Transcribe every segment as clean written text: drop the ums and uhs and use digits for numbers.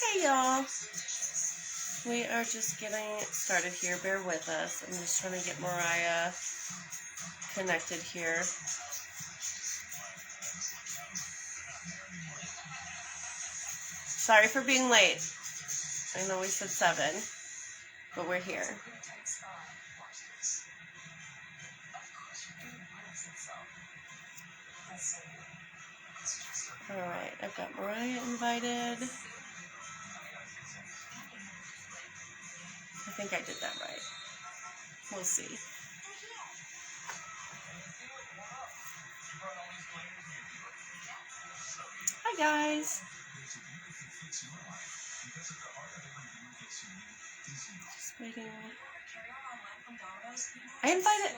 Hey y'all, we are just getting started here. Bear with us. I'm just trying to get Mariah connected here. Sorry for being late. I know we said 7, but we're here. Alright, I've got Mariah invited. I think I did that right. We'll see. Hi guys. Just waiting. I invited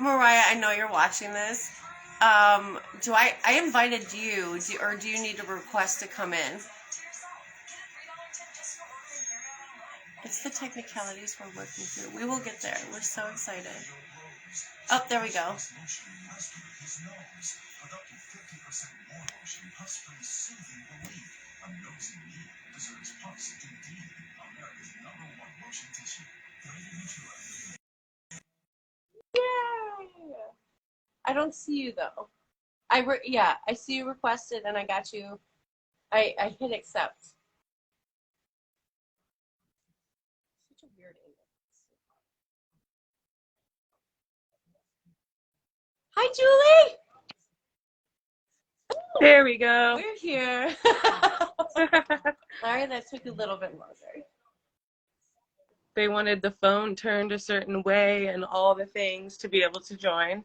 Mariah. I know you're watching this. I invited you, or do you need a request to come in? It's the technicalities we're working through. We will get there. We're so excited. Oh, there we go. Yay! I don't see you though. Yeah, I see you requested and I got you. I hit accept. Such a weird angle. Hi, Julie. There we go. We're here. Sorry, that took a little bit longer. They wanted the phone turned a certain way and all the things to be able to join.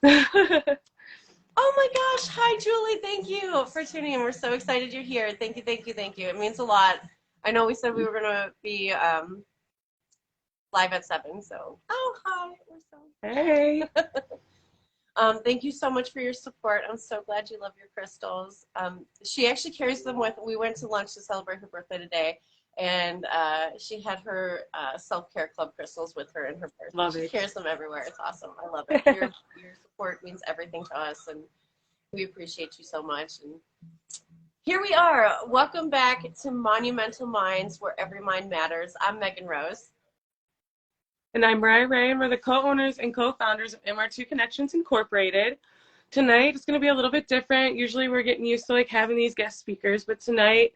Oh my gosh. Hi, Julie. Thank you for tuning in. We're so excited you're here. Thank you, thank you, thank you. It means a lot. I know we said we were going to be live at 7, so. Oh, hi. We're so. Hey. Thank you so much for your support. I'm so glad you love your crystals. She actually carries them with. We went to lunch to celebrate her birthday today, and she had her self-care club crystals with her in her purse. Love She it. carries them everywhere. It's awesome. I love it. Your support means everything to us, and we appreciate you so much. And here we are. Welcome back to Monumental Minds, where every mind matters. I'm Megan Rose. And I'm Mariah Ray, and we're the co-owners and co-founders of MR2 Connections Incorporated. Tonight, it's going to be a little bit different. Usually we're getting used to having these guest speakers, but tonight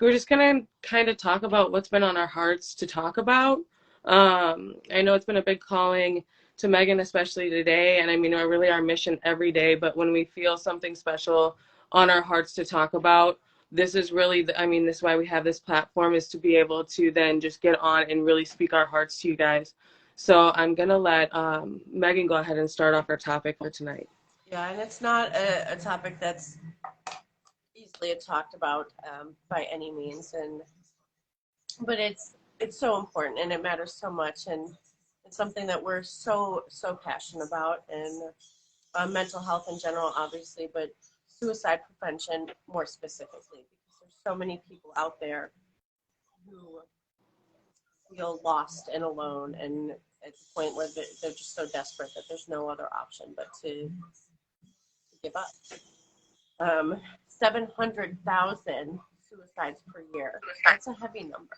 we're just going to kind of talk about what's been on our hearts to talk about. I know it's been a big calling to Megan, especially today, and I mean, we're really our mission every day, but when we feel something special on our hearts to talk about, this is really, this is why we have this platform, is to be able to then just get on and really speak our hearts to you guys. So I'm going to let Megan go ahead and start off our topic for tonight. Yeah, and it's not a topic that's easily talked about by any means, but it's so important and it matters so much, and it's something that we're so passionate about, and mental health in general, obviously, but suicide prevention more specifically, because there's so many people out there who feel lost and alone, and at the point where they're just so desperate that there's no other option but to give up. 700,000 suicides per year. That's a heavy number.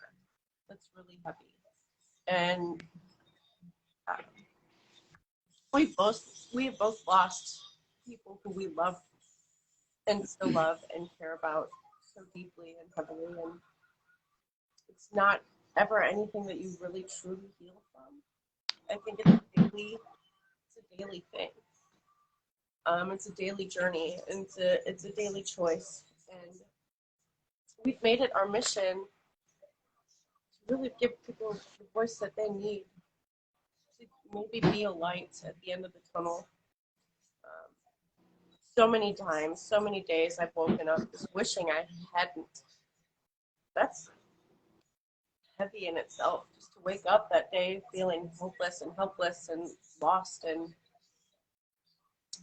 That's really heavy. And we have both lost people who we love and still love and care about so deeply and heavily. And it's not ever anything that you really truly heal from. I think it's a daily thing. It's a daily journey, and it's a daily choice. And we've made it our mission to really give people the voice that they need, to maybe be a light at the end of the tunnel. So many times, so many days I've woken up just wishing I hadn't. That's heavy in itself, just to wake up that day feeling hopeless and helpless and lost and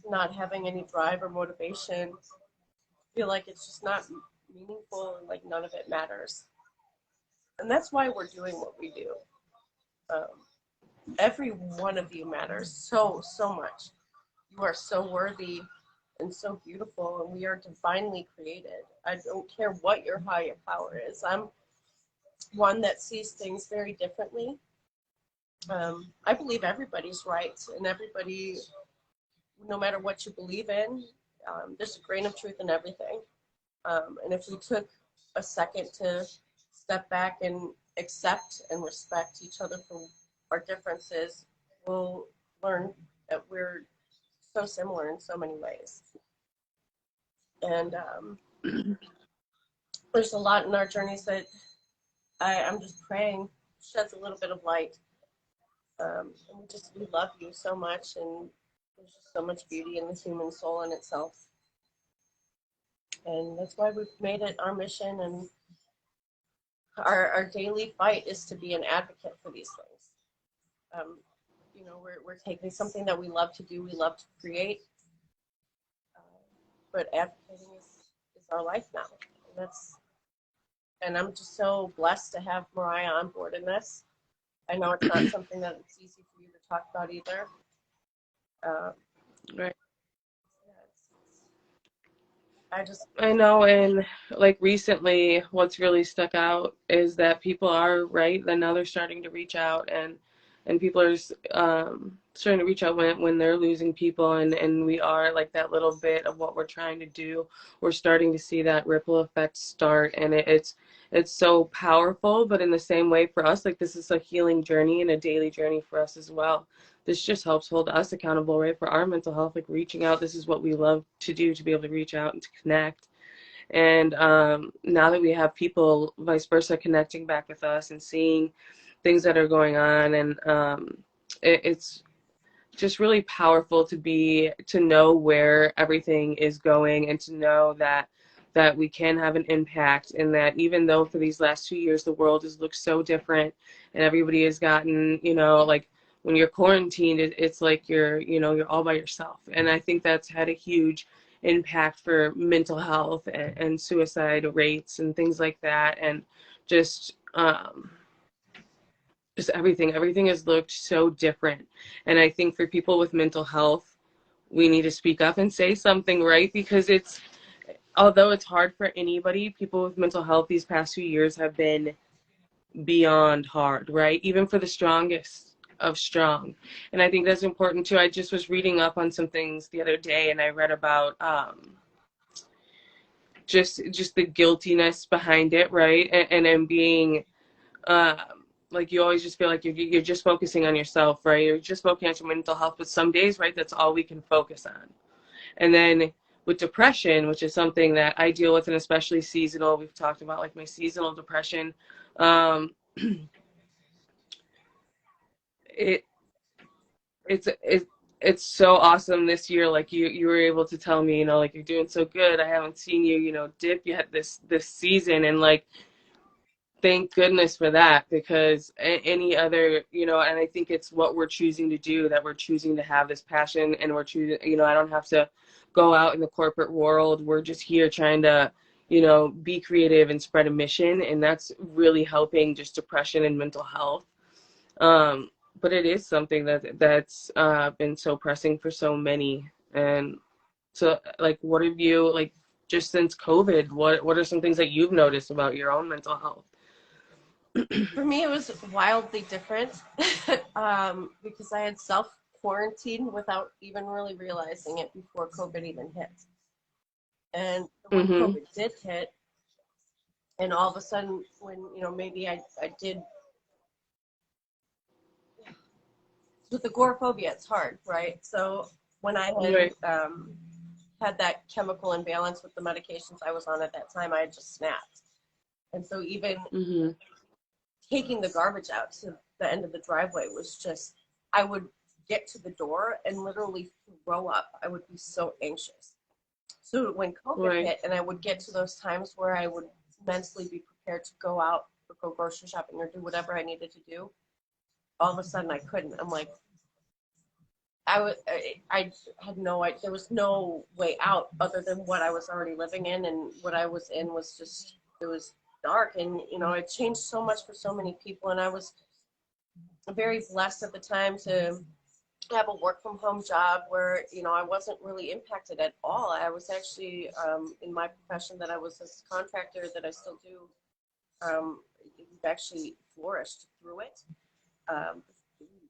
not having any drive or motivation. Feel like it's just not meaningful and like none of it matters. And that's why we're doing what we do. Every one of you matters so much. You are so worthy and so beautiful, and we are divinely created. I don't care what your higher power is. I'm one that sees things very differently. I believe everybody's right, and everybody, no matter what you believe in, there's a grain of truth in everything. And if we took a second to step back and accept and respect each other for our differences, we'll learn that we're so similar in so many ways. And there's a lot in our journeys that I'm just praying sheds a little bit of light. And we love you so much, and there's just so much beauty in the human soul in itself. And that's why we've made it our mission, and our daily fight is to be an advocate for these things. We're taking something that we love to do, we love to create, but advocating is our life now. And I'm just so blessed to have Mariah on board in this. I know it's not something that it's easy for you to talk about either. Right. Yeah, I know, and like recently, what's really stuck out is that people are right. And now they're starting to reach out, and people are starting to reach out when they're losing people, and we are like that little bit of what we're trying to do. We're starting to see that ripple effect start, and it's so powerful. But in the same way, for us, like this is a healing journey and a daily journey for us as well. This just helps hold us accountable, right, for our mental health, like reaching out. This is what we love to do, to be able to reach out and to connect. And now that we have people, vice versa, connecting back with us and seeing things that are going on, and it's just really powerful to know where everything is going, and to know that we can have an impact, and that even though for these last 2 years the world has looked so different, and everybody has gotten, like when you're quarantined, it's like you're all by yourself. And I think that's had a huge impact for mental health and suicide rates and things like that, and just just everything has looked so different. And I think for people with mental health, we need to speak up and say something, right? Because although it's hard for anybody, people with mental health these past few years have been beyond hard, right? Even for the strongest of strong. And I think that's important too. I just was reading up on some things the other day, and I read about just the guiltiness behind it, right? And being um, like, you always just feel like you're just focusing on yourself, right? You're just focusing on your mental health. But some days, right, that's all we can focus on. And then with depression, which is something that I deal with, and especially seasonal, we've talked about like my seasonal depression. Um, it it's it's so awesome this year. Like you were able to tell me, like, you're doing so good. I haven't seen you, dip yet this season, and like, thank goodness for that, because any other, and I think it's what we're choosing to do, that we're choosing to have this passion, and we're choosing, I don't have to go out in the corporate world. We're just here trying to, be creative and spread a mission. And that's really helping just depression and mental health. But it is something that's been so pressing for so many. And so, like, what have you, like, just since COVID, what are some things that you've noticed about your own mental health? For me, it was wildly different because I had self-quarantined without even really realizing it before COVID even hit. And when COVID did hit, and all of a sudden, when, maybe I did, with agoraphobia, it's hard, right? So when I had had that chemical imbalance with the medications I was on at that time, I had just snapped. And so even taking the garbage out to the end of the driveway was just, I would get to the door and literally throw up. I would be so anxious. So when COVID hit, and I would get to those times where I would mentally be prepared to go out or go grocery shopping or do whatever I needed to do, all of a sudden I couldn't. I'm like, I had no idea. There was no way out other than what I was already living in, and what I was in was just, it was dark. And it changed so much for so many people, and I was very blessed at the time to have a work from home job where, I wasn't really impacted at all. I was actually, in my profession that I was a contractor that I still do, we've actually flourished through it.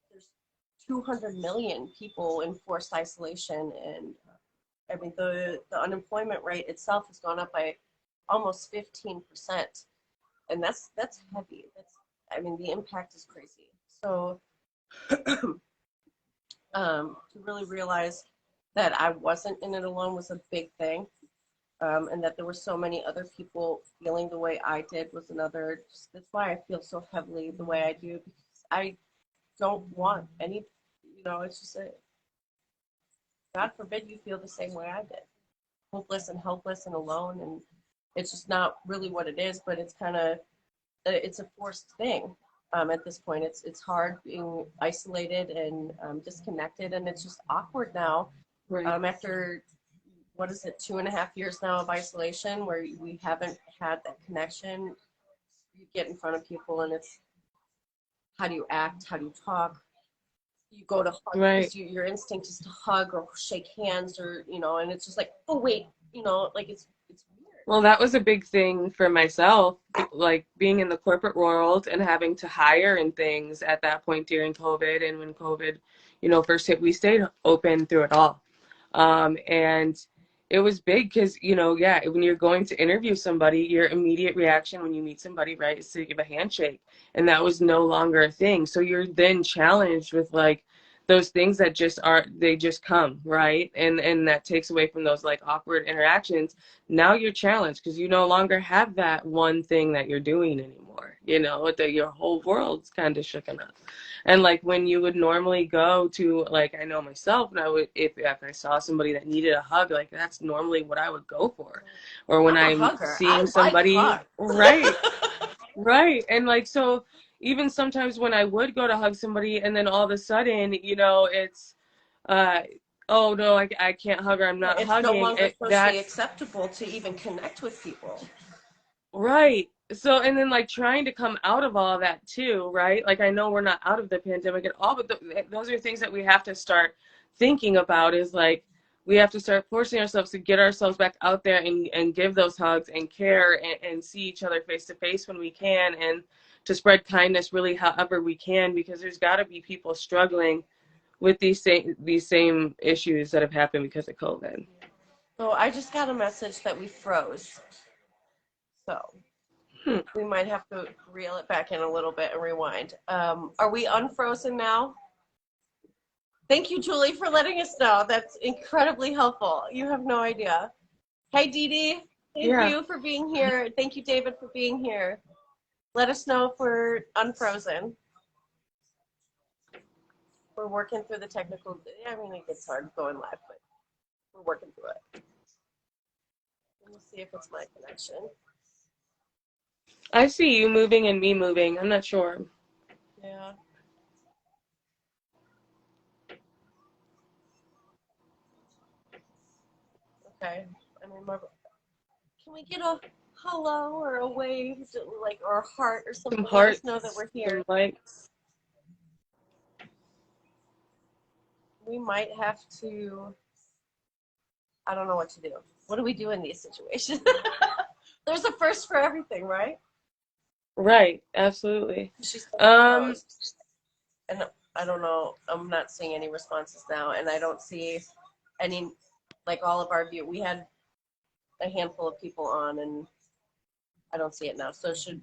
There's 200 million people in forced isolation, and I mean, the unemployment rate itself has gone up by almost 15%. And that's heavy. I mean, the impact is crazy. So to really realize that I wasn't in it alone was a big thing. And that there were so many other people feeling the way I did was another. That's why I feel so heavily the way I do, because I don't want any, it's just God forbid you feel the same way I did, hopeless and helpless and alone. And it's just not really what it is, but it's kind of, it's a forced thing. At this point, it's hard being isolated and disconnected, and it's just awkward now. Right. After, what is it, 2.5 years now of isolation, where we haven't had that connection. You get in front of people, and it's, how do you act? How do you talk? You go to hug, Right. because your instinct is to hug or shake hands, or and it's just like, oh wait, like it's weird. Well, that was a big thing for myself, like being in the corporate world and having to hire and things at that point during COVID. And when COVID, first hit, we stayed open through it all. And it was big because, yeah, when you're going to interview somebody, your immediate reaction when you meet somebody, right, is to give a handshake. And that was no longer a thing. So you're then challenged with like those things that they just come, right? And that takes away from those like awkward interactions. Now you're challenged because you no longer have that one thing that you're doing anymore. Your whole world's kind of shooken up. And like when you would normally go to, like, I know myself, and I would, if I saw somebody that needed a hug, like that's normally what I would go for. Or when I'm seeing somebody, right, right. And like, so even sometimes when I would go to hug somebody and then all of a sudden, it's, uh, oh no, I can't hug her, I'm not It's no hugging. longer socially acceptable to even connect with people. Right. So, and then like trying to come out of all of that too, right? Like I know we're not out of the pandemic at all, but those are things that we have to start thinking about, is like we have to start forcing ourselves to get ourselves back out there and give those hugs and care and see each other face to face when we can, and to spread kindness really however we can, because there's got to be people struggling with these same issues that have happened because of COVID. So I just got a message that we froze. So we might have to reel it back in a little bit and rewind. Are we unfrozen now? Thank you, Julie, for letting us know. That's incredibly helpful. You have no idea. Hey, Dee Dee. Thank you for being here. Thank you, David, for being here. Let us know if we're unfrozen. We're working through the technical. I mean, it gets hard going live, but we're working through it. We'll see if it's my connection. I see you moving and me moving. I'm not sure. Yeah. Okay. I mean, can we get a hello or a wave, like, or a heart or something? Some hearts, let us know that we're here. some likes. We might have to. I don't know what to do. What do we do in these situations? There's a first for everything, right? Right, absolutely. And I don't know. I'm not seeing any responses now, and I don't see any, like all of our view. We had a handful of people on, and I don't see it now. So should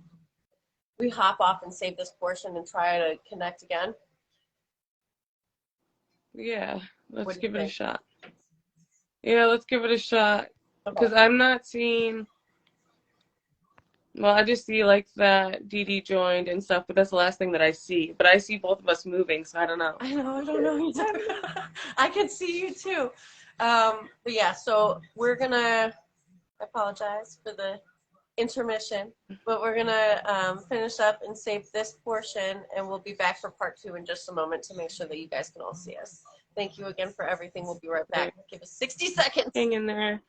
we hop off and save this portion and try to connect again? Yeah, let's give it a shot. Yeah, let's give it a shot. Because I'm not seeing. Well, I just see like that Dee Dee joined and stuff, but that's the last thing that I see. But I see both of us moving, so I don't know. I don't know either. I can see you too. But yeah, so we're gonna, I apologize for the intermission, but we're gonna finish up and save this portion, and we'll be back for part 2 in just a moment to make sure that you guys can all see us. Thank you again for everything. We'll be right back. Give us 60 seconds. Hang in there.